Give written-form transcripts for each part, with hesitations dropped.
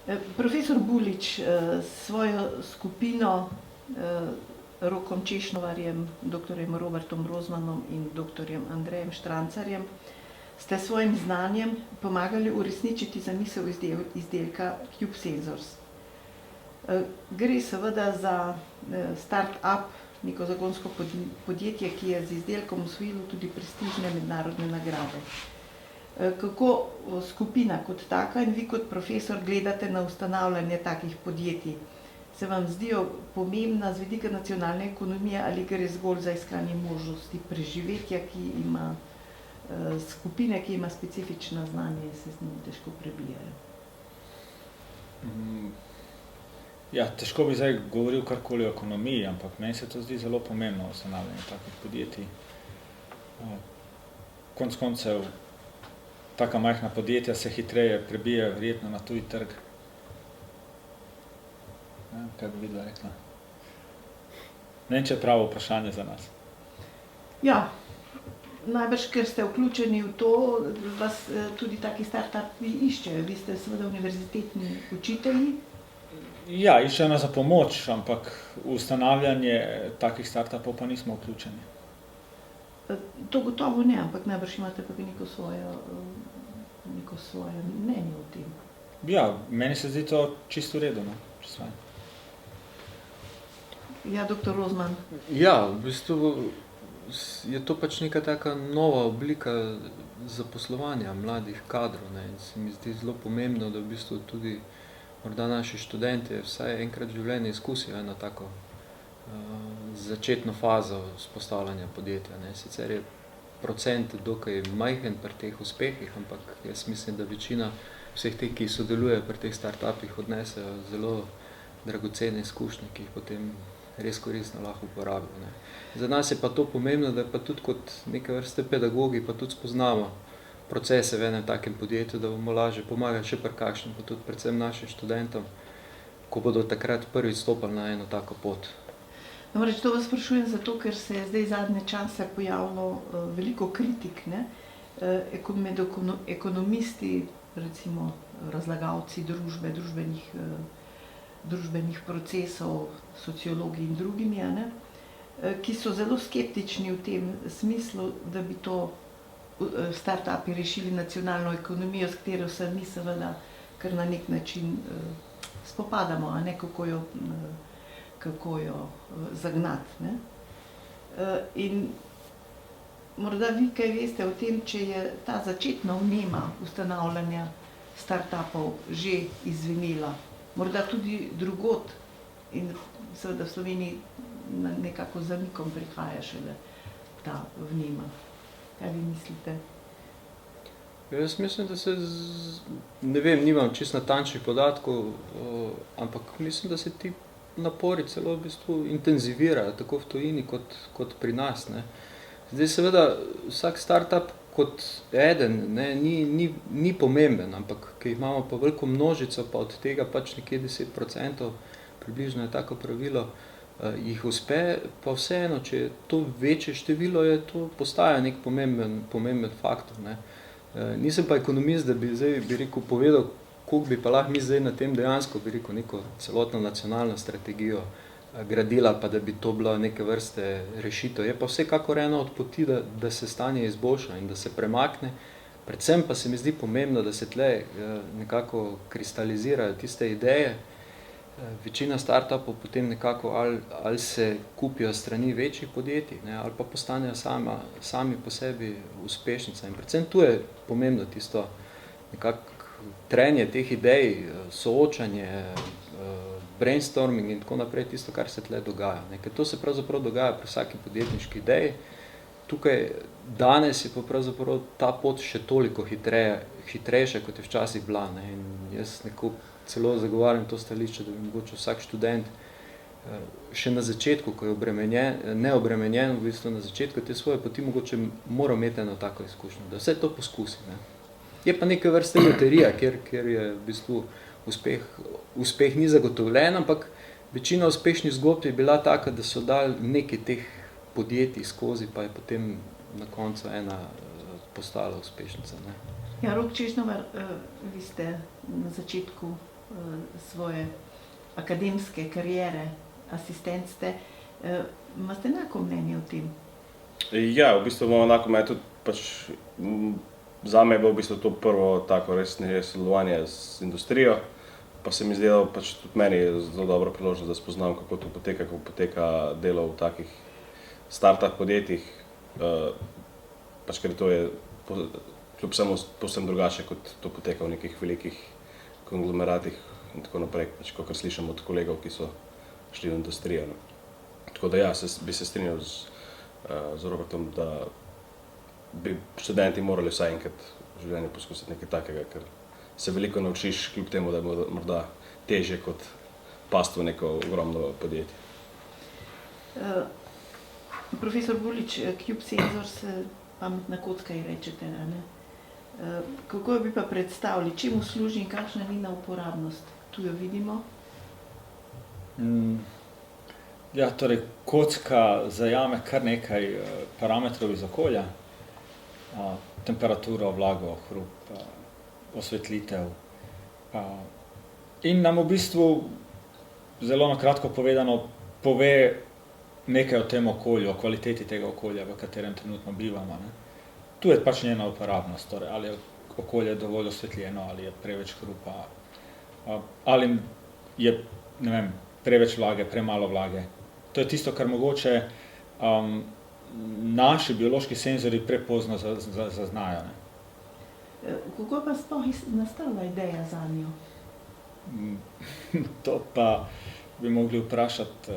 Profesor Bulič, svojo skupino Rokom Češnovarjem, doktorjem Robertom Rozmanom in doktorjem Andrejem Štrancarjem ste svojim znanjem pomagali uresničiti zamisel izdelka Cube Sensors. Gre seveda za start-up, neko zagonsko podjetje, ki je z izdelkom osvojilo tudi prestižne mednarodne nagrade. Kako skupina kot taka in vi kot profesor gledate na ustanavljanje takih podjetij? Se vam zdijo pomembna z vidika nacionalne ekonomije ali gre zgolj za iskanje možnosti preživetja, ki ima skupine, ki ima specifična znanja in se z njim težko prebijajo? Ja, težko bi zdaj govoril karkoli o ekonomiji, ampak meni se to zdi zelo pomembno ustanavljanje takih podjetij. Konec koncev, taka majhna podjetja se hitreje prebijajo verjetno na tuji trg. Ja, kaj bi videla rekla? Ne vem, če je pravo vprašanje za nas. Ja, najbrž, ker ste vključeni v to, vas tudi taki start-upi iščejo. Vi ste seveda univerzitetni učitelji. Ja, iščejo nas za pomoč, ampak v ustanavljanje takih start-upov pa nismo vključeni. To gotovo ne, ampak najbrž imate pa neko svoje mnenje o tem. Ja, meni se zdi to čisto v redu, no? Čisto. Ja, doktor Rozman. Ja, v bistvu je to pač neka taka nova oblika zaposlovanja mladih kadrov, ne? In se mi zdi zelo pomembno, da v bistvu tudi morda naši študenti vsaj enkrat v življenju izkusijo eno tako začetno fazo vzpostavljanja podjetja, ne. Sicer je procent dokaj majhen pri teh uspehih, ampak jaz mislim, da večina vseh teh, ki sodelujejo pri teh start-upih, odnesejo zelo dragocene izkušnje, ki jih potem res koristno lahko uporabijo, ne. Za nas je pa to pomembno, da pa tudi kot neke vrste pedagogi pa tudi spoznamo procese v enem takem podjetju, da bomo lažje pomagali še pri kakšnem, pa tudi predvsem našim študentom, ko bodo takrat prvič stopili na eno tako pot. Namreč to vas sprašujem zato, ker se je zdaj zadnje čase pojavilo veliko kritik, ne? Med ekonomisti, recimo razlagalci družbe, družbenih procesov, sociologi in drugimi, ne? Ki so zelo skeptični v tem smislu, da bi to start-upi rešili nacionalno ekonomijo, s katero se mi seveda kar na nek način spopadamo, a ne, kako jo zagnati, ne. In morda vi kaj veste o tem, če je ta začetna vnema ustanavljanja start-upov že izvenela, morda tudi drugod in seveda v Sloveniji nekako zamikom prihaja šele ta vnema. Kaj vi mislite? Jaz mislim, da se, ne vem, nimam čisto natančnih podatkov, ampak mislim, da se ti napori celo v bistvu intenzivirajo, tako v tujini kot pri nas, ne. Zdaj seveda vsak start-up kot eden, ne, ni pomemben, ampak ki imamo pa veliko množico, pa od tega pač nekje 10%, približno je tako pravilo, jih uspe, pa vseeno, če je to večje število, je to postaja nek pomemben faktor, ne. Nisem pa ekonomist, da bi zdaj, bi rekel, povedal, koliko bi pa lahko mi zdaj na tem dejansko, bi rekel, neko celotno nacionalno strategijo gradila, pa da bi to bila neke vrste rešitev. Je pa vsekakor eno od poti, da se stanje izboljša in da se premakne. Predvsem pa se mi zdi pomembno, da se tle nekako kristalizirajo tiste ideje. Večina start-upov potem nekako ali se kupijo strani večjih podjetij, ne, ali pa postanejo sami po sebi uspešnica. In predvsem tu je pomembno tisto nekako trenje teh idej, soočanje, brainstorming in tako naprej, tisto, kar se tle dogaja. Ker to se pravzaprav dogaja pri vsaki podjetniški ideji. Tukaj danes je pa pravzaprav ta pot še toliko hitrejša, kot je včasih bila, ne. In jaz nekako celo zagovarjam to stališče, da bi mogoče vsak študent še na začetku, ko je neobremenjen, v bistvu na začetku te svoje poti mogoče mora imeti eno tako izkušnjo, da vse to poskusi, ne. Je pa neke vrste loterija, kjer je v bistvu uspeh ni zagotovljen, ampak večina uspešnih zgodb je bila taka, da so dali nekaj teh podjetij skozi, pa je potem na koncu ena postala uspešnica, ne. Ja, Rok Češnovar, vi ste na začetku svoje akademske karijere, asistent ste. Imate enako mnenje o tem? Ja, v bistvu imamo enako mnenje tudi zame je bilo v bistvu to prvo tako resne sodelovanje z industrijo, pa se mi zdelo tudi meni zelo dobro priložnost, da spoznam, kako to poteka, kako poteka delo v takih start-up podjetjih, ker to je kljub vsemu povsem drugače, kot to poteka v nekih velikih konglomeratih in tako naprej, kakor slišim od kolegov, ki so šli v industrijo. Tako da ja, bi se strinjal z Robertom, da bi študenti morali vsaj enkrat v življenju poskusiti nekaj takega, ker se veliko naučiš, kljub temu, da je morda težje kot pasti v neko ogromno podjetje. Profesor Bulič, Cube Sensors, pametna kocka ji rečete, ne? Kako jo bi pa predstavili, čemu služi in kakšna je njena uporabnost? Tu jo vidimo. Ja, torej, kocka zajame kar nekaj parametrov iz okolja. Temperaturo, vlago, hrup, osvetlitev. In nam v bistvu, zelo na kratko povedano, pove nekaj o tem okolju, o kvaliteti tega okolja, v katerem trenutno bivamo. Ne? Tu je pač njena uporabnost, torej, ali je okolje dovolj osvetljeno, ali je preveč hrupa, ali je, ne vem, preveč vlage, premalo vlage. To je tisto, kar mogoče naši biološki senzori prepozno zaznajo. Ne? Kako pa sploh nastala ideja zanjo? To pa bi mogli vprašati.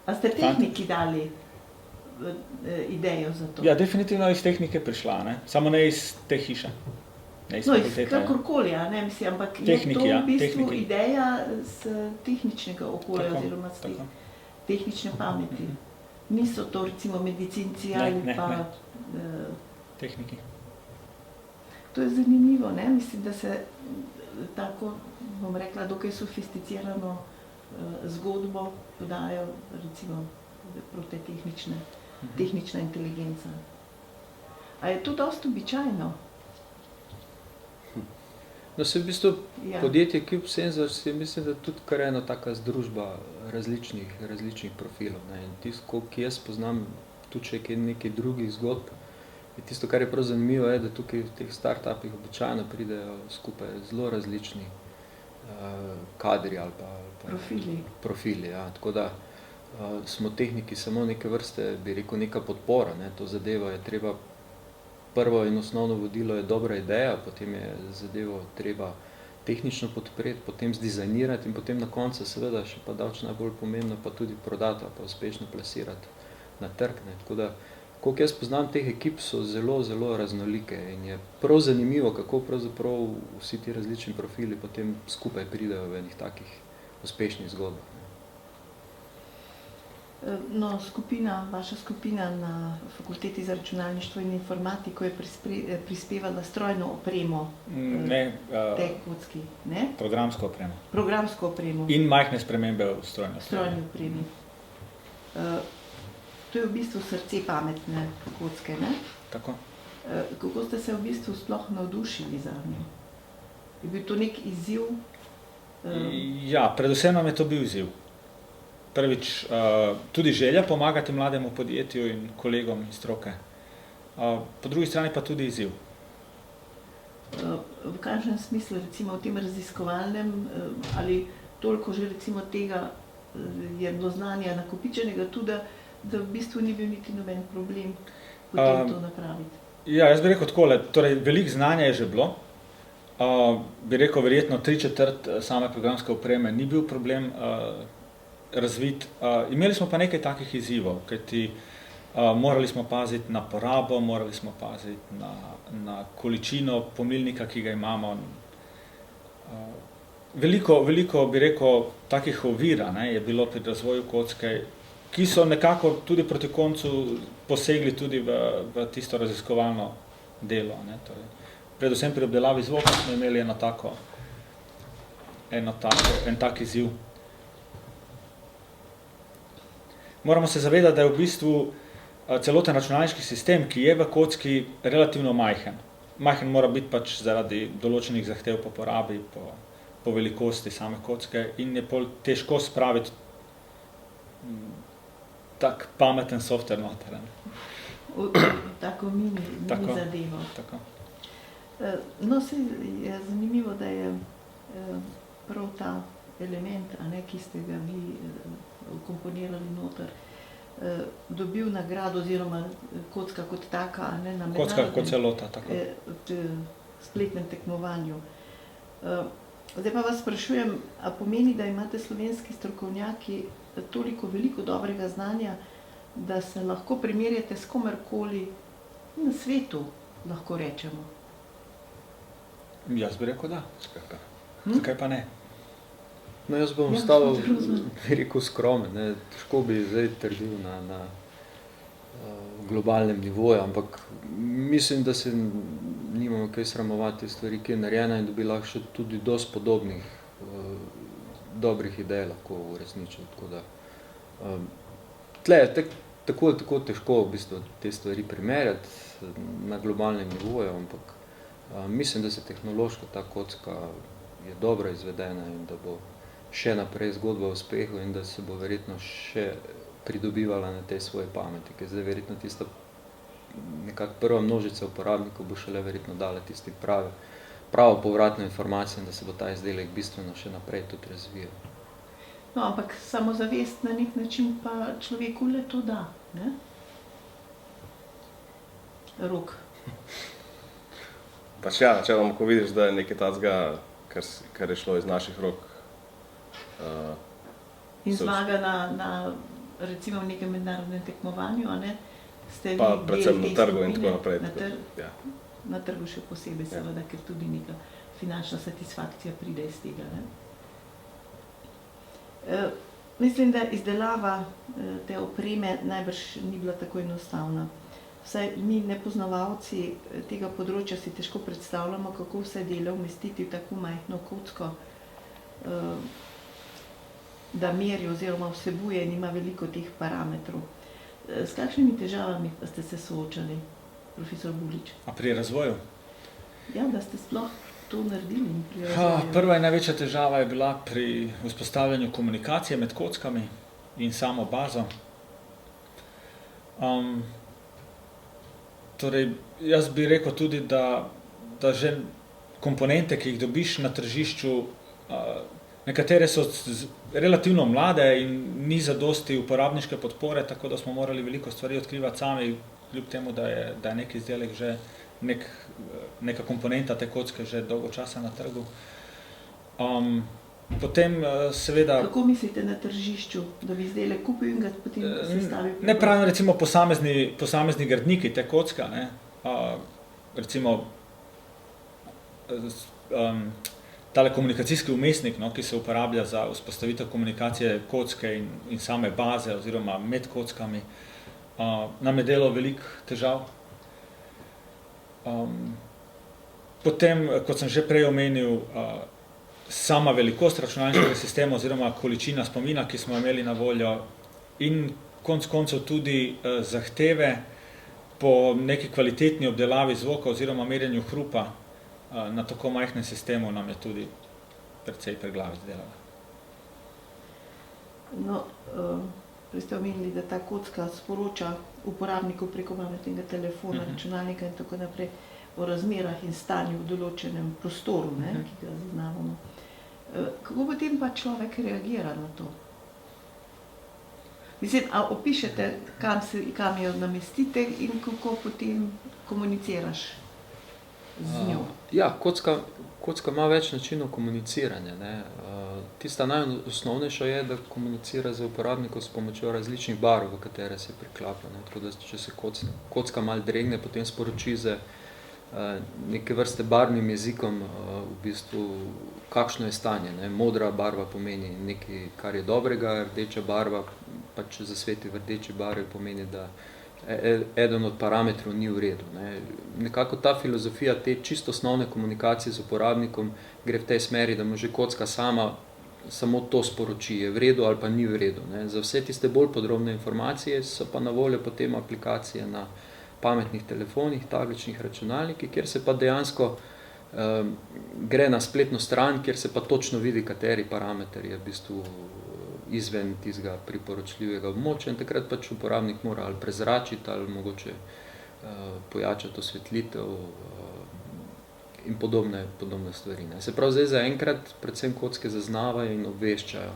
A ste tehniki dali idejo za to? Ja, definitivno iz tehnike prišla, ne? Samo ne iz te hiše. No, iz kakorkoli, ne mislim, ampak je to v bistvu ideja z tehničnega okolja oziroma z tehnične pameti. Niso to recimo medicinci ali pa... Tehniki. To je zanimivo, ne? Mislim, da se tako, bom rekla, dokaj sofisticirano zgodbo podajo recimo proti tehnična inteligenca. A je to dosti običajno? No, se v bistvu podjetje Cube Sensors je, mislim, da tudi kar ena taka združba različnih profilov. Ne. In tisto, koliko jaz poznam tudi še nekaj drugih zgodb, je tisto, kar je prav zanimivo, je, da tukaj v teh start-upih običajno pridejo skupaj zelo različni kadri ali pa profili, ja. Tako da smo tehniki samo neke vrste, bi rekel, neka podpora, ne. To zadevo je treba, prvo in osnovno vodilo je dobra ideja, potem je zadevo treba tehnično podpreti, potem zdizajnirati in potem na koncu seveda še pa najbolj pomembno pa tudi prodati, pa uspešno plasirati na trg, ne. Tako da, koliko jaz poznam teh ekip, so zelo, zelo raznolike in je prav zanimivo, kako pravzaprav vsi ti različni profili potem skupaj pridejo v enih takih uspešnih zgodbah. No, vaša skupina na Fakulteti za računalništvo in informatiko je prispevala strojno opremo tej kocki, ne? Programsko opremo. Programsko opremo. In majhne spremembe v strojni opremi. To je v bistvu srce pametne kocke, ne? Tako. Kako ste se v bistvu sploh navdušili za njo? Je bil to nek izziv? Ja, predvsem nam je to bil izziv. Prvič, tudi želja pomagati mlademu podjetju in kolegom iz stroke. Po drugi strani pa tudi izziv. V kakšnem smislu, recimo v tem raziskovalnem, ali toliko že recimo tega je bilo znanja nakopičenega tudi, da v bistvu ni bil niti noben problem potem to napraviti? Ja, jaz bi rekel takole, torej veliko znanja je že bilo. Bi rekel, verjetno 3/4 same programske opreme ni bil problem razvit. Imeli smo pa nekaj takih izzivov, kajti morali smo paziti na porabo, morali smo paziti na količino pomilnika, ki ga imamo. Veliko, bi rekel, takih ovira, ne, je bilo pri razvoju kocke, ki so nekako tudi proti koncu posegli tudi v tisto raziskovalno delo. Ne, torej, predvsem pri obdelavi zvoka smo imeli en tak izziv. Moramo se zavedati, da je v bistvu celoten računalniški sistem, ki je v kocki, relativno majhen. Majhen mora biti pač zaradi določenih zahtev po porabi, po velikosti same kocke in je pol težko spraviti tak pameten software noter. Tako mini Tako. zadevo. Tako. No, se je zanimivo, da je prav ta element, ki ste ga vi komponirali noter, dobil nagrado oziroma kocka kot taka, na Kocka kot celota, tako. spletnem tekmovanju. Zdaj pa vas sprašujem, a pomeni, da imate slovenski strokovnjaki toliko veliko dobrega znanja, da se lahko primerjate s komerkoli na svetu, lahko rečemo? Jaz bi rekel da. Zakaj pa ne? No, jaz bom ostal, bi rekel, skromen, ne. Težko bi zdaj trdil na globalnem nivoju, ampak mislim, da se nimamo kaj sramovati stvari, ki je narejena in da bi lahko še tudi dosti podobnih dobrih idej lahko uresničili. Tako da, tle je tako težko v bistvu te stvari primerjati na globalnem nivoju, ampak mislim, da se tehnološko ta kocka je dobro izvedena in da bo še naprej zgodba o uspehu in da se bo verjetno še pridobivala na tej svoji pameti, ker zdaj verjetno tista nekako prva množica uporabnikov bo šele verjetno dala tisti pravo povratno informacijo in da se bo ta izdelek bistveno še naprej tudi razvijal. No, ampak samozavest na nek način pa človeku le to da, ne? Rok. Pač ja, načeloma, ko vidiš, da je nekaj tacga, kar je šlo iz naših rok. In zmaga na recimo v nekem mednarodnem tekmovanju, ste vi Pa del predvsem na te trgu in skupine, tako naprej. Ja. Na trgu še posebej, seveda, ker tudi neka finančna satisfakcija pride iz tega, ne? Mislim, da izdelava te opreme najbrž ni bila tako enostavna. Vsaj mi, nepoznavalci tega področja, si težko predstavljamo, kako vse dela umestiti v tako majhno kocko, da meri oziroma vsebuje in ima veliko teh parametrov. S kakšnimi težavami pa ste se soočali, profesor Bulič? A pri razvoju? Ja, da ste sploh to naredili pri razvoju. Prva in največja težava je bila pri vzpostavljanju komunikacije med kockami in samo bazo. Torej, jaz bi rekel tudi, da že komponente, ki jih dobiš na tržišču, nekatere so relativno mlade in ni zadosti uporabniške podpore, tako da smo morali veliko stvari odkrivati sami, kljub temu, da je nek izdelek že neka komponenta te kocke že dolgo časa na trgu. Potem seveda... Kako mislite na tržišču, da bi izdelek kupil in ga potem sestavil? Ne pravim, recimo posamezni gradniki te kocka, ne, recimo tale komunikacijski vmesnik, no, ki se uporablja za vzpostavitev komunikacije kocke in same baze oziroma med kockami, nam je delal veliko težav. Potem, kot sem že prej omenil, sama velikost računalniškega sistema oziroma količina spomina, ki smo imeli na voljo in konec koncev tudi zahteve po neki kvalitetni obdelavi zvoka oziroma merjenju hrupa na tako majhnem sistemu nam je tudi precej preglavic delala. No, prej ste omenili, da ta kocka sporoča uporabniku preko pametnega telefona, računalnika in tako naprej o razmerah in stanju v določenem prostoru, ki ga zaznavamo. Kako potem pa človek reagira na to? Mislim, a opišete, kam jo namestite in kako potem komuniciraš z njo? Ja, kocka ima več načinov komuniciranja, ne. Tista najosnovnejša je, da komunicira z uporabnikom s pomočjo različnih barv, v katere se priklapa, ne. Tako da, če se kocka malo dregne, potem sporoči z neke vrste barvnim jezikom v bistvu, kakšno je stanje, ne. Modra barva pomeni nekaj, kar je dobrega, rdeča barva, pa če zasveti v rdeči barvi, pomeni, da eden od parametrov ni v redu, ne. Nekako ta filozofija te čisto osnovne komunikacije z uporabnikom gre v tej smeri, da mu že kocka samo to sporoči, je v redu ali pa ni v redu, ne. Za vse tiste bolj podrobne informacije so pa na voljo potem aplikacije na pametnih telefonih, tabličnih računalnikih, kjer se pa dejansko gre na spletno stran, kjer se pa točno vidi, kateri parameter je v bistvu izven tistega priporočljivega območja in takrat pač uporabnik mora ali prezračiti ali mogoče pojačati osvetlitev in podobne stvari. Ne. Se pravi, zdaj zaenkrat predvsem kocke zaznavajo in obveščajo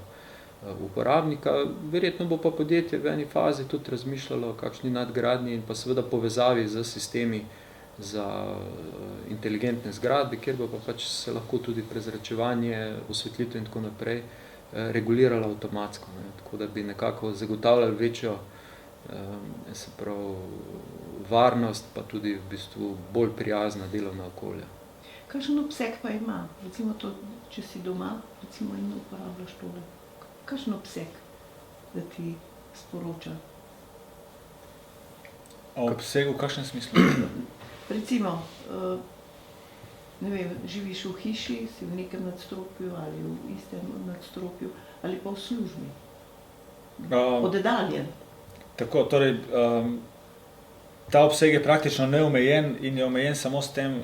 uporabnika. Verjetno bo pa podjetje v eni fazi tudi razmišljalo o kakšni nadgradnji in pa seveda povezavi z sistemi za inteligentne zgradbe, kjer bo pa pač se lahko tudi prezračevanje, osvetlitev in tako naprej reguliralo avtomatsko, ne, tako da bi nekako zagotavljali večjo se pravi, varnost, pa tudi v bistvu bolj prijazna delovna okolja. Kakšen obseg pa ima? Recimo to, če si doma, recimo in uporabljaš tole. Kakšen obseg, da ti sporoča? O obsegu, v kakšnem smislu? Recimo, ne vem, živiš v hiši, si v nekem nadstropju ali v istem nadstropju ali pa v službi. Oddaljen. Tako, torej, ta obseg je praktično neomejen in je omejen samo s tem,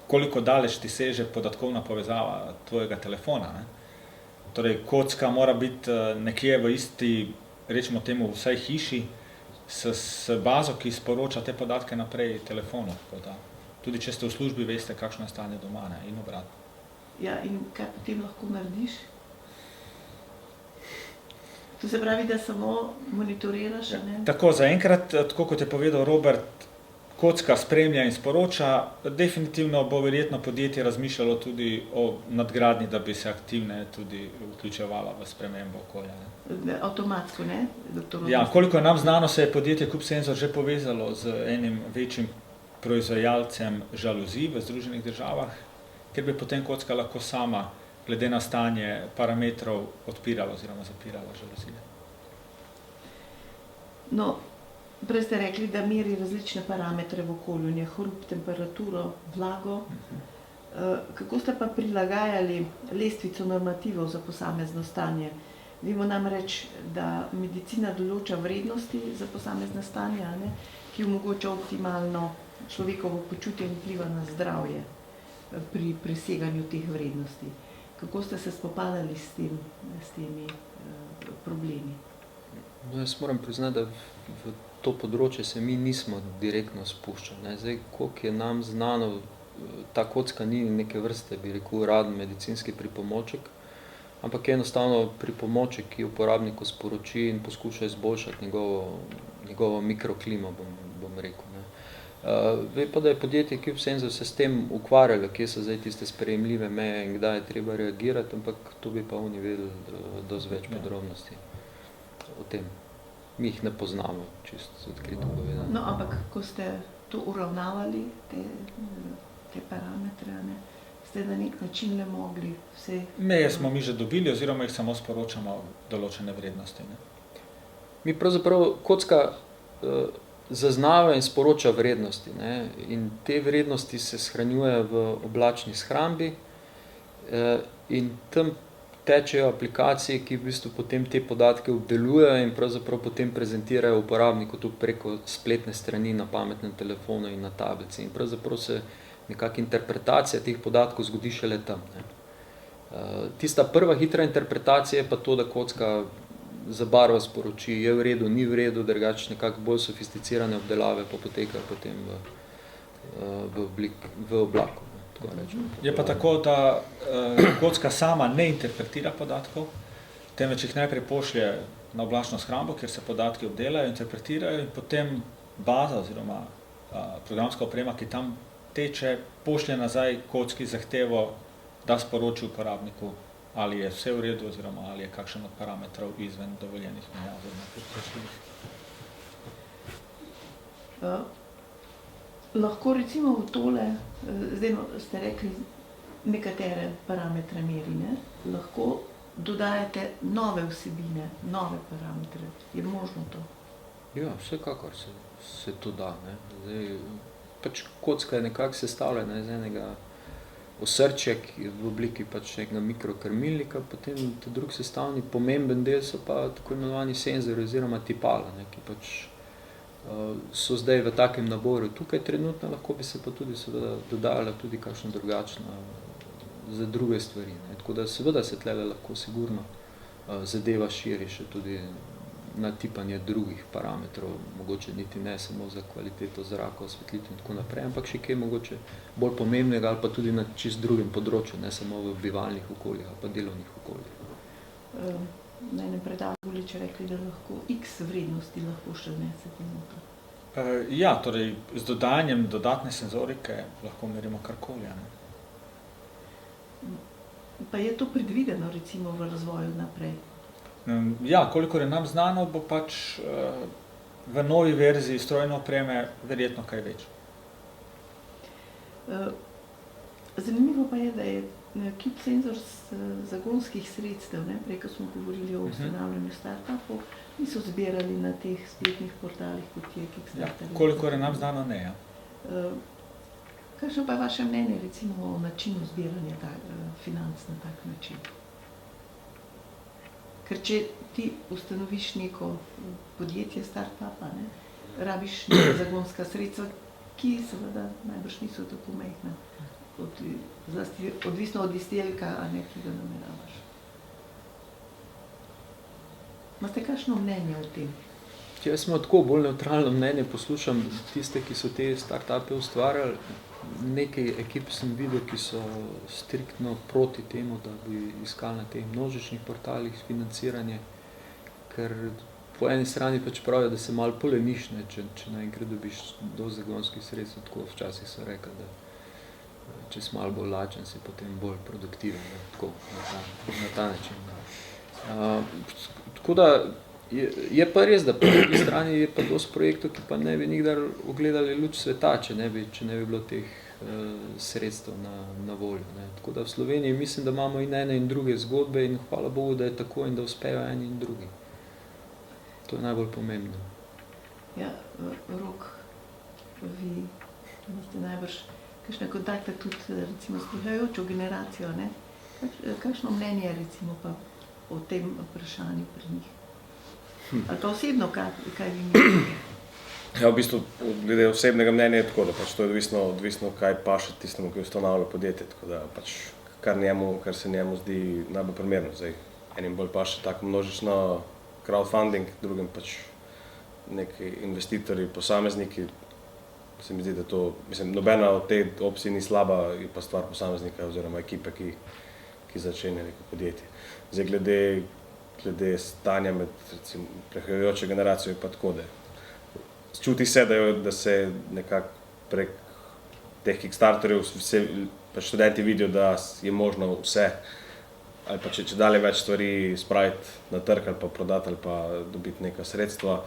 koliko daleč ti seže podatkovna povezava tvojega telefona. Ne? Torej, kocka mora biti nekje v isti, rečemo temu, vsaj hiši, s bazo, ki sporoča te podatke naprej telefonu. Tudi če ste v službi, veste, kakšno je stanje doma, ne? In obratno. Ja, in kaj potem lahko narediš? To se pravi, da samo monitoriraš, ne? Tako, zaenkrat, tako kot je povedal Robert, kocka spremlja in sporoča, definitivno bo verjetno podjetje razmišljalo tudi o nadgradnji, da bi se aktivne tudi vključevala v spremembo okolja. Ne? Avtomatsko, ne? Ja, koliko je nam znano, se je podjetje CubeSensor že povezalo z enim večjim proizvajalcem žaluzij v Združenih državah, kjer bi potem kocka lahko sama, glede na stanje parametrov, odpirala oziroma zapirala žaluzije. No, prej ste rekli, da meri različne parametre v okolju, je hrup, temperaturo, vlago. Kako ste pa prilagajali lestvico normativov za posamezno stanje? Vemo namreč, da medicina določa vrednosti za posamezna stanja, ne, ki omogoča optimalno človekovo počutje in vpliva na zdravje pri preseganju teh vrednosti. Kako ste se spopadali s temi problemi? No, jaz moram priznati, da v to področje se mi nismo direktno spuščali. Ne. Zdaj, koliko je nam znano, ta kocka ni neke vrste, bi rekel, uraden medicinski pripomoček, ampak je enostavno pripomoček, ki uporabniku sporoči in poskuša izboljšati njegovo mikroklimo, bom rekel. Ne. Ve pa, da je podjetje CubeSensor se s tem ukvarjalo, kje so zdaj tiste sprejemljive meje in kdaj je treba reagirati, ampak to bi pa oni vedeli dosti več podrobnosti o tem. Mi jih ne poznamo, čisto odkrito povedano. No, ampak ko ste to uravnavali, te parametre, ne, ste na nek način le mogli vse... Meje smo mi že dobili oziroma jih samo sporočamo določene vrednosti. Ne? Mi pravzaprav kocka zaznava in sporoča vrednosti, ne, in te vrednosti se shranjujejo v oblačni shrambi in tam tečejo aplikacije, ki v bistvu potem te podatke obdelujejo in pravzaprav potem prezentirajo uporabniku tudi preko spletne strani na pametnem telefonu in na tablici. In pravzaprav se nekako interpretacija teh podatkov zgodi šele tam. Ne. Tista prva hitra interpretacija je pa to, da kocka zabarva sporoči, je v redu, ni v redu, drugače nekako bolj sofisticirane obdelave pa potekajo potem v oblaku. Je pa tako, da kocka sama ne interpretira podatkov, temveč jih najprej pošlje na oblačno shrambo, kjer se podatki obdelajo, interpretirajo in potem baza oziroma programska oprema, ki tam teče, pošlje nazaj kocki zahtevo, da sporoči uporabniku, ali je vse v redu oziroma ali je kakšen od parametrov izven dovoljenih meja oziroma priporočljivih. Lahko recimo v tole, zdaj ste rekli, nekatere parametre meri, ne? Lahko dodajate nove vsebine, nove parametre. Je možno to? Ja, vsekakor se to da. Ne? Zdaj, pač kocka je nekako sestavljena iz enega osrček v obliki pač nekega mikrokrmilnika, potem drug sestavni pomemben del so pa tako imenovani senzori oziroma tipala, ne, ki pač so zdaj v takem naboru tukaj trenutno, lahko bi se pa tudi seveda dodala tudi kakšna drugačna za druge stvari. Ne. Tako da seveda se tlele lahko sigurno zadeva širi še tudi na tipanje drugih parametrov, mogoče niti ne samo za kvaliteto zraka, osvetlitev in tako naprej, ampak še kaj mogoče bolj pomembnega ali pa tudi na čist drugem področju, ne samo v bivalnih okoljih ali pa delovnih okoljih. Na enem predavanju Gulič rekli, da lahko x vrednosti lahko še vnesete noter. Ja, torej z dodajanjem dodatne senzorike lahko merimo karkoli. Ne? Pa je to predvideno recimo v razvoju naprej? Ja, kolikor je nam znano, bo pač v novi verziji strojne opreme verjetno kaj več. Zanimivo pa je, da je Cube Sensor zagonskih sredstev, ne, prej, ko smo govorili o ustanavljanju startupov, niso zbirali na teh spletnih portalih, kot je Kickstarter. Ja, kolikor je nam znano, ne. Ja. Kakšno pa je vaše mnenje recimo o načinu zbiranja financ na tak način? Ker če ti ustanoviš neko podjetje startupa, ne, rabiš neka zagonska sredstva, ki seveda najbrž niso tako majhna, odvisno od izdelka, a ne, ki ga nameravaš. Imate kakšno mnenje o tem? Jaz smo tako bolj neutralno mnenje, poslušam tiste, ki so te startupe ustvarjali. Nekaj ekip sem videl, ki so striktno proti temu, da bi iskali na teh množičnih portalih financiranje, ker po eni strani pač pravijo, da se malo poleniš, ne, če naenkrat dobiš do zagonskih sredstev, tako včasih so rekli, da če si malo bolj lačen, si potem bolj produktiven, ne, tako na ta način. Tako da je pa res, da po drugi strani je pa dosti projektov, ki pa ne bi nikdar ugledali luč sveta, če ne bi bilo teh sredstev na voljo. Ne. Tako da v Sloveniji mislim, da imamo in ene in druge zgodbe in hvala Bogu, da je tako in da uspejo eni in drugi. To je najbolj pomembno. Ja, Rok, vi imate najbrž kakšne kontakte tudi recimo s prihajajočo generacijo, ne? Kakšno mnenje recimo pa o tem vprašanju pri njih? Ali pa osebno, kaj vi mislite? Ja, v bistvu, glede osebnega mnenja je tako, da pač to je odvisno kaj paše tistemu, ki ustanavlja podjetje, tako da pač kar se njemu zdi najbolj primerno. Zdaj, enim bolj paše tako množično crowdfunding, drugim pač neki investitorji, posamezniki. Se mi zdi, da to, nobena od te opcij ni slaba, je pa stvar posameznika oziroma ekipe, ki začenja neko podjetje. Zdaj, glede stanja med recimo prihajajočo generacijo je pa tako, da čuti se, da se nekako prek teh Kickstarterjev pač študenti vidijo, da je možno vse ali pa če dalje več stvari spraviti na trg ali pa prodati ali pa dobiti neka sredstva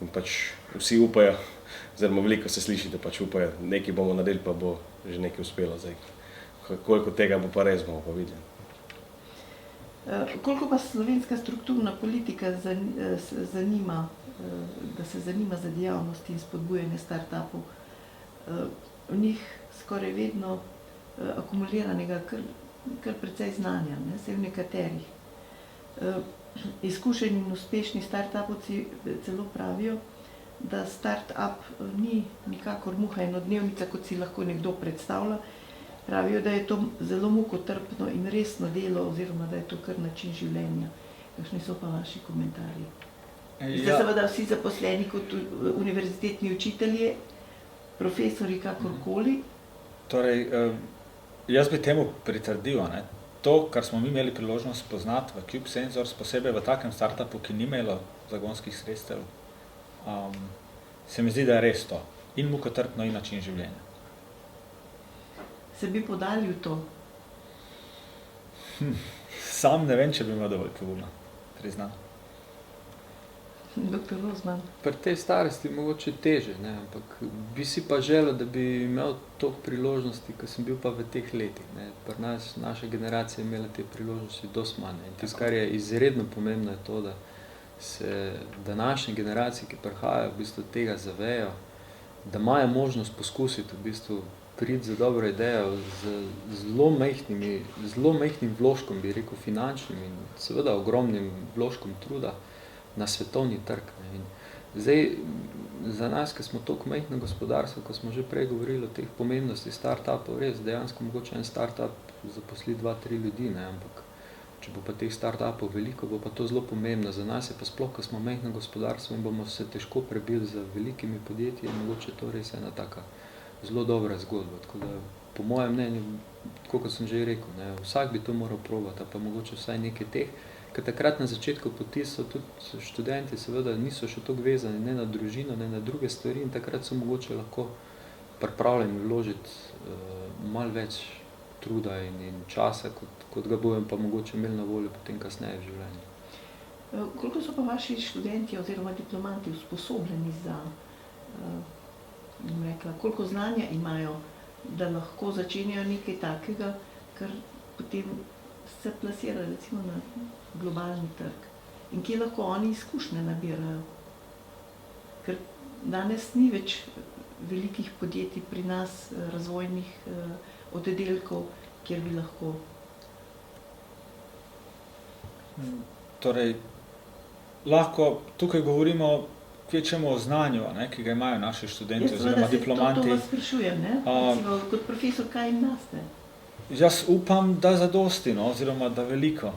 in pač vsi upajo, oziroma veliko se sliši, da pač upajo, nekaj bomo naredili, pa bo že nekaj uspelo. Zdaj, koliko tega bo pa res, bomo pa videli. Koliko pa slovenska strukturna politika zanima za dejavnosti in spodbujanje startupov? V njih skoraj vedno akumuliranega kar precej znanja, ne, vsaj v nekaterih. Izkušeni in uspešni startupovci celo pravijo, da startup ni nikakor muha enodnevnica, kot si lahko nekdo predstavlja. Pravijo, da je to zelo mukotrpno in resno delo, oziroma da je to kar način življenja. Kakšni so pa vaši komentarji? Ste seveda vsi zaposleni kot univerzitetni učitelji, profesori kakorkoli? Torej, jaz bi temu pritrdil, ne. To, kar smo mi imeli priložnost spoznati v Cube Sensors, posebej v takem startupu, ki ni imelo zagonskih sredstev, se mi zdi, da je res to. In mukotrpno, in način življenja. Se bi podali v to? Sam ne vem, če bi imel dovolj poguma, priznam. Doktor Rozman. Pri tej starosti mogoče teže, ne, ampak bi si pa želel, da bi imel toliko priložnosti, ko sem bil pa v teh letih. Ne. Pri naša generacija je imela te priložnosti dosti manj. In tisto, kar je izredno pomembno, je to, da se današnje generacije, ki prihajajo, v bistvu tega zavejo, da imajo možnost poskusiti v bistvu priti za dobro idejo z zelo majhnim vložkom, bi rekel finančnim in seveda ogromnim vložkom truda na svetovni trg. Ne. In Zdaj, za nas, ki smo toliko majhno gospodarstvo, ko smo že prej govorili o teh pomembnosti startupov, res dejansko mogoče en startup zaposli 2-3 ljudi, ne, ampak če bo pa teh startupov veliko, bo pa to zelo pomembno. Za nas je pa sploh, ko smo majhno gospodarstvo in bomo se težko prebili z velikimi podjetji, mogoče to res ena taka zelo dobra zgodba. Tako da, po mojem mnenju, tako kot sem že rekel, ne, vsak bi to moral probati, pa mogoče vsaj nekaj teh, ker takrat na začetku poti so tudi študenti seveda niso še toliko vezani ne na družino, ne na druge stvari in takrat so mogoče lahko pripravljeni vložiti malo več truda in časa, kot ga bojo pa mogoče imeli na voljo potem kasneje v življenju. Koliko so pa vaši študenti oziroma diplomanti usposobljeni za, koliko znanja imajo, da lahko začenjajo nekaj takega, kar potem se plasira recimo na globalni trg in kje lahko oni izkušnje nabirajo. Ker danes ni več velikih podjetij pri nas, razvojnih oddelkov, kjer bi lahko. Torej, lahko tukaj govorimo kvečemo o znanju, ne, ki ga imajo naši študenti oziroma diplomanti. To vas sprašujem, ne? Recimo, kot profesor, kaj jim daste? Jaz upam, da zadosti, no, oziroma da veliko.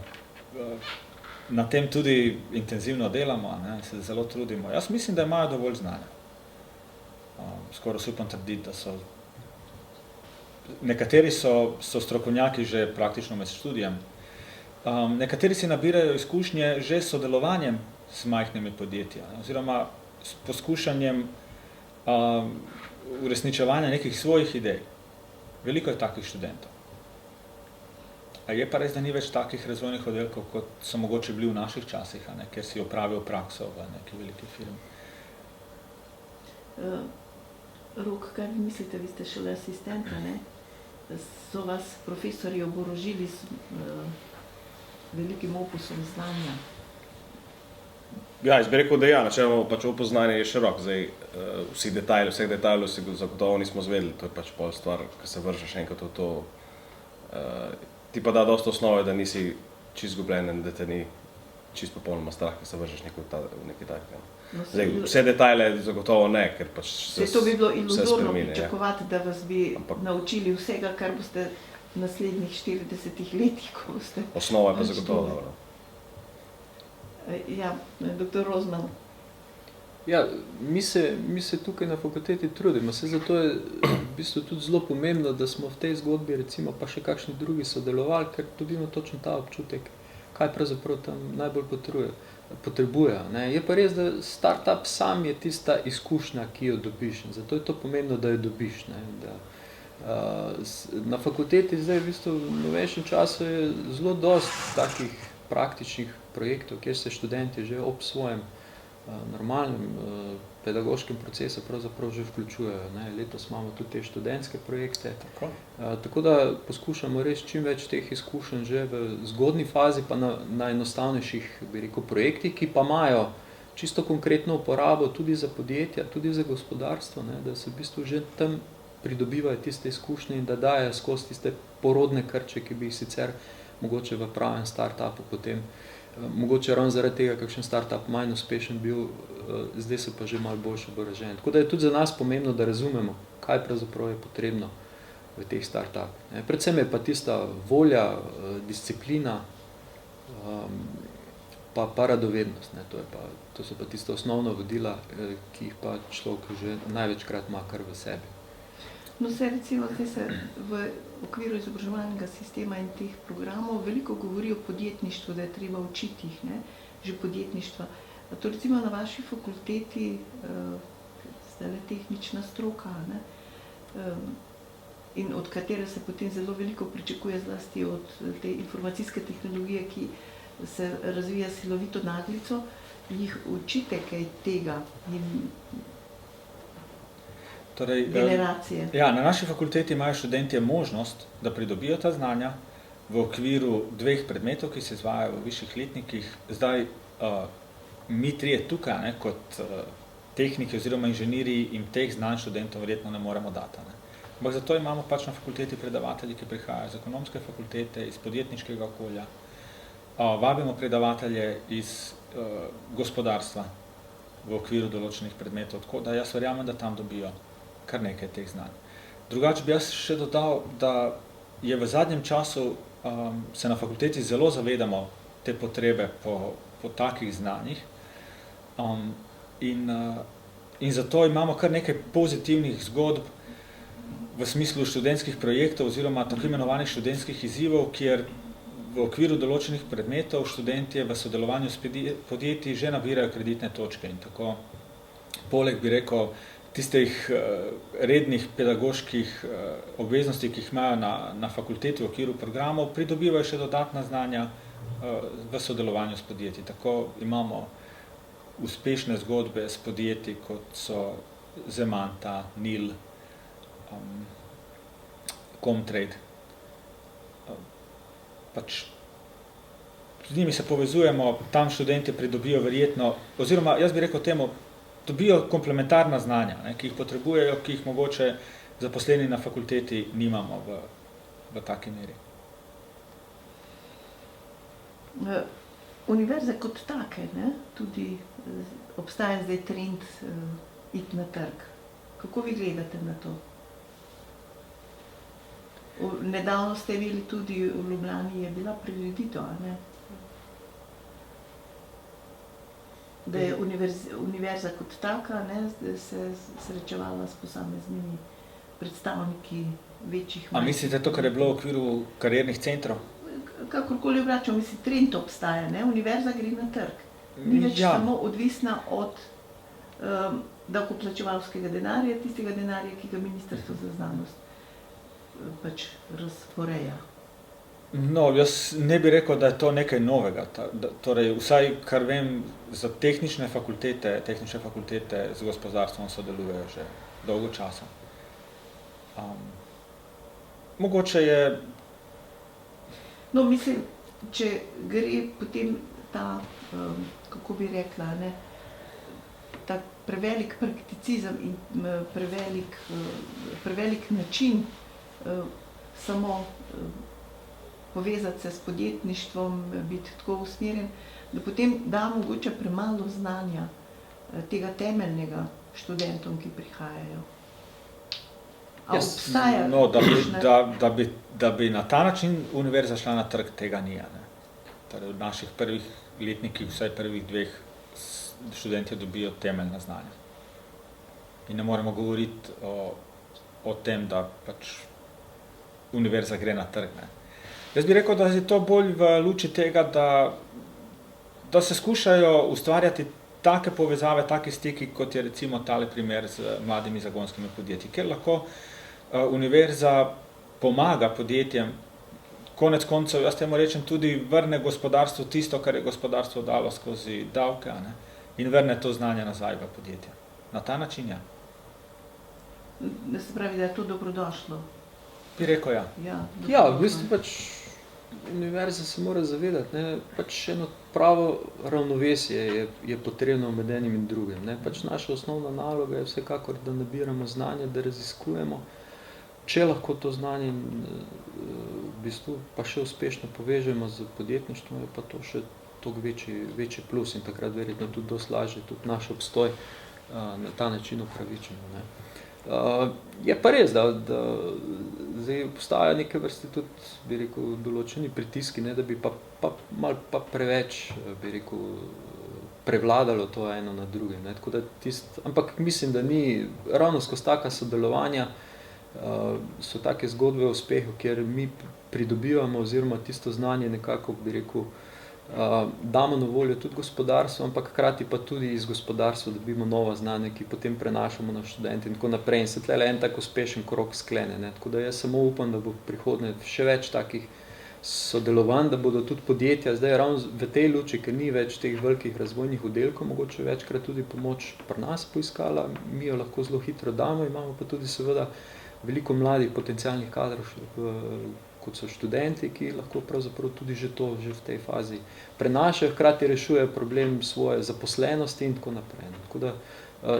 Na tem tudi intenzivno delamo, ne, se zelo trudimo. Jaz mislim, da imajo dovolj znanja. Skoraj upam trditi, da so. Nekateri so strokovnjaki že praktično med študijem. Nekateri si nabirajo izkušnje že s sodelovanjem s majhnimi podjetji, oziroma s poskušanjem uresničevanja nekih svojih idej. Veliko je takih študentov. A je pa res, da ni več takih razvojnih oddelkov, kot so mogoče bili v naših časih, ne, kjer si opravil prakso v neki veliki firmi. Rok, kaj vi mislite, vi ste šele asistenta, ne? So vas profesori oborožili s velikim opusom znanja? Ja, jaz bi rekel, da ja, načeloma pač opoznanje je širok. Zdaj, vseh detajlov si zagotovo nismo zvedeli, to je pač pol stvar, ko se vržeš enkrat v to. Ti pa da dosta osnove, da nisi čist zgubljen in da te ni čist popolnoma strah, ko se vržeš v nekaj takega. Zdaj, vse detajle zagotovo ne, ker pač to bi bilo iluzorno spremine, pričakovati, da vas bi naučili vsega, kar boste v naslednjih 40 letih, ko boste... Osnova je pa zagotovo dobro. Ja, dr. Rozman. Ja, mi se tukaj na fakulteti trudimo, se zato je v bistvu tudi zelo pomembno, da smo v tej zgodbi recimo pa še kakšni drugi sodelovali, ker dobimo točno ta občutek, kaj pravzaprav tam najbolj potrebujejo. Je pa res, da startup sam je tista izkušnja, ki jo dobiš, zato je to pomembno, da jo dobiš. Na fakulteti zdaj v bistvu v novejšem času je zelo dosti takih praktičnih projektov, kjer se študenti že ob svojem normalnem pedagoškem procesu pravzaprav že vključujejo. Letos imamo tudi te študentske projekte. Tako da poskušamo res čim več teh izkušenj že v zgodnji fazi, pa na enostavnejših, bi rekel, projektih, ki pa imajo čisto konkretno uporabo tudi za podjetja, tudi za gospodarstvo, da se v bistvu že tam pridobivajo tiste izkušnje in da dajo skozi tiste porodne krče, ki bi jih sicer mogoče v pravem startupu potem, mogoče ravno zaradi tega, kakšen startup manj uspešen bil, zdaj so pa že malo boljše oboroženi. Tako da je tudi za nas pomembno, da razumemo, kaj pravzaprav je potrebno v teh startupih. Predvsem je pa tista volja, disciplina, pa radovednost. To so pa tista osnovna vodila, ki jih pa človek že največkrat ima kar v sebi. No, recimo, zdaj se v okviru izobraževalnega sistema in teh programov veliko govori o podjetništvu, da je treba učiti jih, že podjetništva. To recimo na vaši fakulteti, zdaj tehnična stroka, in od katere se potem zelo veliko pričakuje zlasti od te informacijske tehnologije, ki se razvija silovito naglico, jih učite kaj tega generacije. Ja, na naši fakulteti imajo študentje možnost, da pridobijo ta znanja v okviru 2 predmetov, ki se izvajajo v višjih letnikih. Zdaj, mi trije tukaj, kot tehniki oziroma inženirji, in teh znanj študentom verjetno ne moremo dati. Ampak zato imamo pač na fakulteti predavatelji, ki prihajajo iz ekonomske fakultete, iz podjetniškega okolja. Vabimo predavatelje iz gospodarstva. v okviru določenih predmetov, tako da jaz verjamem, da tam dobijo kar nekaj teh znanj. Drugače bi jaz še dodal, da je v zadnjem času se na fakulteti zelo zavedamo te potrebe po takih znanjih in zato imamo kar nekaj pozitivnih zgodb v smislu študentskih projektov oziroma tako imenovanih študentskih izzivov, kjer v okviru določenih predmetov študentje v sodelovanju s podjetji že nabirajo kreditne točke in tako poleg, bi rekel, tistih rednih pedagoških obveznosti, ki jih imajo na fakulteti v okviru programov, pridobivajo še dodatna znanja v sodelovanju s podjetji. Tako imamo uspešne zgodbe s podjetji, kot so Zemanta, Nil, Comtrade. Pač z njimi se povezujemo, tam študentje pridobijo verjetno, oziroma jaz bi rekel temu, dobijo komplementarna znanja, ne, ki jih potrebujejo, ki jih mogoče zaposleni na fakulteti nimamo v taki meri. Univerze kot take, ne, tudi obstaja zdaj trend iti na trg. Kako vi gledate na to? Nedavno ste videli tudi v Ljubljani je bila prireditev, a ne? Da je univerza kot taka, ne, se srečevala s posameznimi predstavniki večjih. A mislite to, kar je bilo v okviru kariernih centrov? Kakorkoli obračam, mislim, trend obstaja, ne, univerza gre na trg. Ni več samo odvisna od davkoplačevalskega denarja, tistega denarja, ki ga Ministrstvo za znanost pač razporeja. No, jaz ne bi rekel, da je to nekaj novega. Torej, vsaj, kar vem, za tehnične fakultete z gospodarstvom sodelujejo že dolgo časa. Mogoče je... No, mislim, če gre potem ta, kako bi rekla, ne, ta prevelik prakticizem in prevelik način samo povezati se s podjetništvom, biti tako usmerjen, da potem da mogoče premalo znanja tega temeljnega študentom, ki prihajajo. A obstaja? No, da bi na ta način univerza šla na trg, tega ni. Ne? Torej, v naših prvih letnikih, vsaj prvih 2 študentje dobijo temeljna znanja. In ne moremo govoriti o tem, da pač univerza gre na trg. Ne? Jaz bi rekel, da je to bolj v luči tega, da se skušajo ustvarjati take povezave, take stiki, kot je recimo tale primer z mladimi zagonskimi podjetji, kjer lahko univerza pomaga podjetjem, konec koncev, jaz temu rečem, tudi vrne gospodarstvu tisto, kar je gospodarstvo dalo skozi davke, ne? In vrne to znanje nazaj v podjetje. Na ta način, ja. Se pravi, da je to dobrodošlo? Bi rekel, ja. Ja, v bistvu pač univerza se mora zavedati, ne, pač eno pravo ravnovesje je potrebno med enim in drugim. Ne. Pač naša osnovna naloga je vsekakor, da nabiramo znanje, da raziskujemo. Če lahko to znanje v bistvu pa še uspešno povežemo z podjetništvom, je pa to še toliko večji plus in takrat verjetno tudi dosti lažje tudi naš obstoj na ta način upravičimo. Ne. Je pa res, da zdaj postajajo neke vrste tudi, bi rekel, določeni pritiski, ne, da bi malo preveč, bi rekel, prevladalo to eno na druge. Ne. Tako da ampak mislim, da ni ravno skozi taka sodelovanja, so take zgodbe o uspehu, kjer mi pridobivamo oziroma tisto znanje nekako, bi rekel, damo na voljo tudi gospodarstvo, ampak hkrati pa tudi iz gospodarstva dobimo nova znanja, ki potem prenašamo na študente in tako naprej. In se tlele en tak uspešen krog sklene. Ne. Tako da jaz samo upam, da bo v prihodnje še več takih sodelovanj, da bodo tudi podjetja zdaj ravno v tej luči, ker ni več teh velikih razvojnih oddelkov, mogoče večkrat tudi pomoč pri nas poiskala, mi jo lahko zelo hitro damo, imamo pa tudi seveda veliko mladih potencialnih kadrov, kot so študenti, ki lahko pravzaprav tudi že v tej fazi prenašajo, hkrati rešujejo problem svoje zaposlenosti in tako naprej. Tako da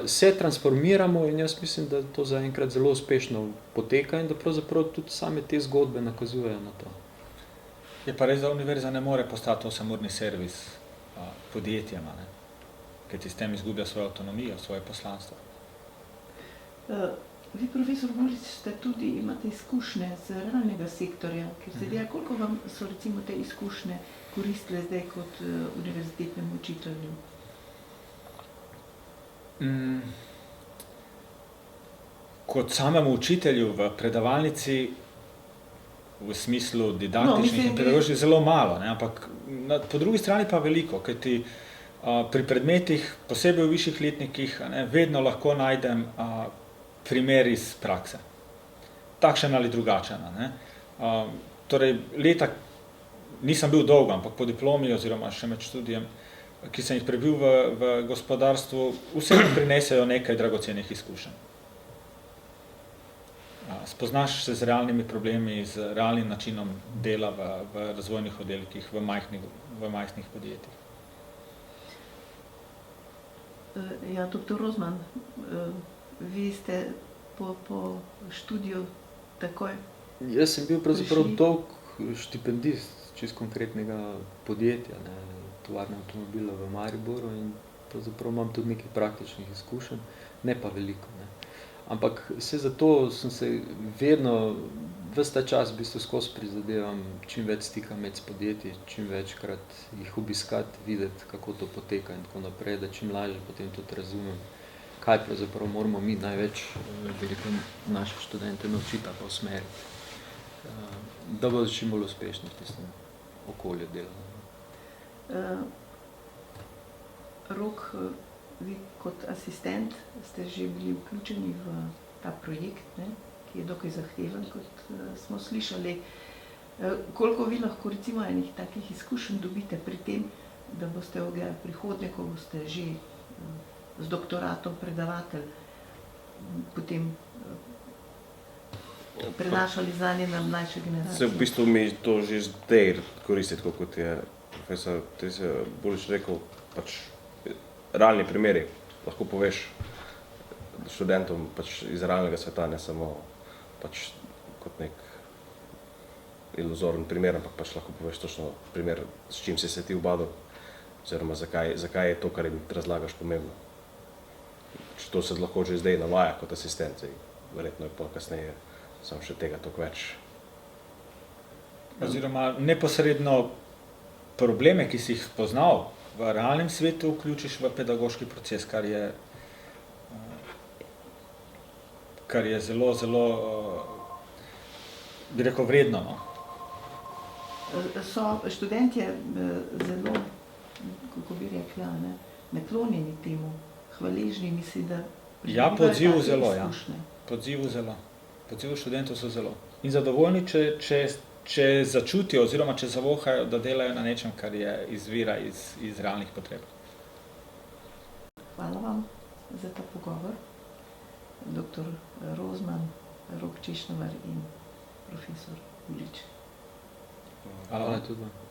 se transformiramo in jaz mislim, da to zaenkrat zelo uspešno poteka in da pravzaprav tudi same te zgodbe nakazujejo na to. Je pa res, da univerza ne more postati 8-urni servis podjetjem. Ne? ker sistem izgublja svojo avtonomijo, svoje poslanstvo. Vi, profesor Gulič, imate izkušnje z realnega sektorja, ker se dela, koliko vam so recimo te izkušnje koristile zdaj kot univerzitetnemu učitelju? Kot samemu učitelju v predavalnici, v smislu didaktičnih in pedagoških, zelo malo, ne? Ampak po drugi strani pa veliko, kajti pri predmetih, posebej v višjih letnikih, ne, vedno lahko najdem primer iz prakse. Takšen ali drugačen. Ne? Torej, leta nisem bil dolgo, ampak po diplomi oziroma še med študijem, ki sem jih prebil v gospodarstvu, vseeno prinesejo nekaj dragocenih izkušenj. Spoznaš se z realnimi problemi, z realnim načinom dela v razvojnih oddelkih, v majhnih podjetjih. Ja, doktor Rozman, vi ste po študiju takoj Jaz sem bil pravzaprav prišli? dolg štipendist čist konkretnega podjetja, ne, tovarne avtomobila v Mariboru, in pravzaprav imam tudi nekaj praktičnih izkušenj, ne pa veliko. Ne. Ampak vse zato sem se vedno, ves ta čas v bistvu skozi prizadevam čim več stika med s podjetji, čim večkrat jih obiskati, videti, kako to poteka in tako naprej, da čim lažje potem tudi razumem, kaj pravzaprav moramo mi največ veliko naše študente naučiti pa usmeriti, da bodo čim bolj uspešni v tistem okolju dela. Rok, vi kot asistent ste že bili vključeni v ta projekt, ne, ki je dokaj zahteven, kot smo slišali. Koliko vi lahko recimo enih takih izkušenj dobite pri tem, da boste v prihodnje, ko boste že z doktoratom predavatelj, potem prenašali znanje na mlajše generacije? Se v bistvu mi to že zdaj koristi, tako kot je profesor Bulič rekel, pač realni primeri, lahko poveš študentom pač iz realnega sveta, ne samo pač kot nek iluzoren primer, ampak pač lahko poveš točno primer, s čim si se ti ubadal, oziroma zakaj je to, kar jim razlagaš, pomembno. To se lahko že zdaj navaja kot asistent, verjetno je pa kasneje samo še tega toliko več. Oziroma neposredno probleme, ki si jih spoznal v realnem svetu, vključiš v pedagoški proces, kar je zelo, zelo, bi rekel, vredno. No? So študentje zelo, kako bi rekla, ne, naklonjeni temu, hvaležni, misli, da Ja, po odzivu zelo, ja. izkušnje. Po odzivu zelo. Po odzivu študentov so zelo. In zadovoljni, če začutijo oziroma če zavohajo, da delajo na nečem, kar izvira iz realnih potreb. Hvala vam za ta pogovor, doktor Rozman, Rok Češnovar in profesor Gulič. Hvala. Tudi vam.